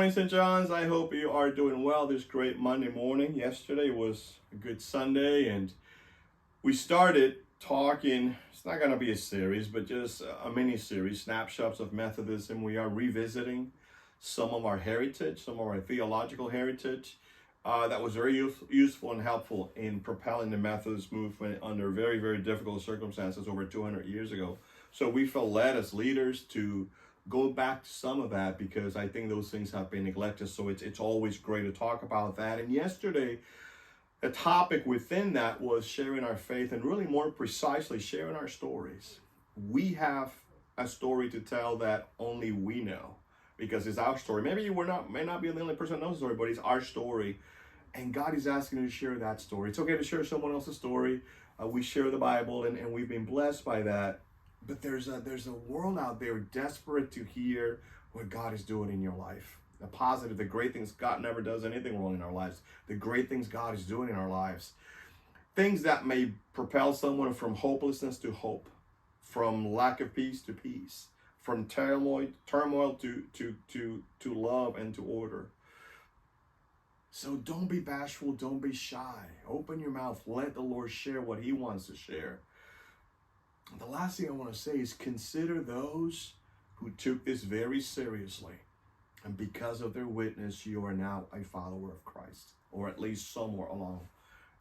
morning, St. John's. I hope you are doing well this great Monday morning. Yesterday was a good Sunday, and we started talking. It's not going to be a series, but just a mini series, snapshots of Methodism. We are revisiting some of our heritage, some of our theological heritage that was very useful and helpful in propelling the Methodist movement under very, very difficult circumstances over 200 years ago. So we felt led as leaders to go back to some of that because I think those things have been neglected. So it's always great to talk about that. And yesterday, the topic within that was sharing our faith and really more precisely sharing our stories. We have a story to tell that only we know because it's our story. Maybe you may not be the only person who knows the story, but it's our story. And God is asking you to share that story. It's okay to share someone else's story. We share the Bible and we've been blessed by that. But there's a world out there desperate to hear what God is doing in your life. The positive, the great things. God never does anything wrong in our lives. The great things God is doing in our lives. Things that may propel someone from hopelessness to hope, from lack of peace to peace, from turmoil to love and to order. So don't be bashful, don't be shy. Open your mouth, let the Lord share what He wants to share. The last thing I want to say is consider those who took this very seriously. And because of their witness, you are now a follower of Christ, or at least somewhere along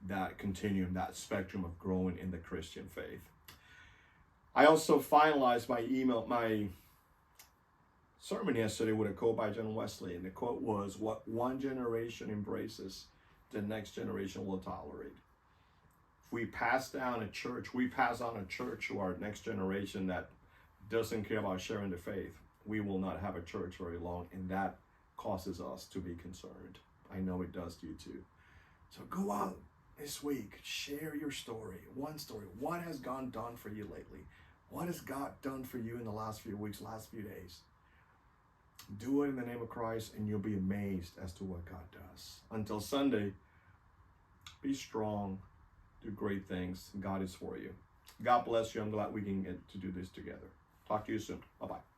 that continuum, that spectrum of growing in the Christian faith. I also finalized my sermon yesterday with a quote by John Wesley. And the quote was, "What one generation embraces, the next generation will tolerate." We pass on a church to our next generation that doesn't care about sharing the faith, we will not have a church very long, and that causes us to be concerned. I know it does to you too. So go out this week, share your story, one story. What has God done for you lately? What has God done for you in the last few weeks, last few days? Do it in the name of Christ, and you'll be amazed as to what God does. Until Sunday, be strong. Do great things. God is for you. God bless you. I'm glad we can get to do this together. Talk to you soon. Bye-bye.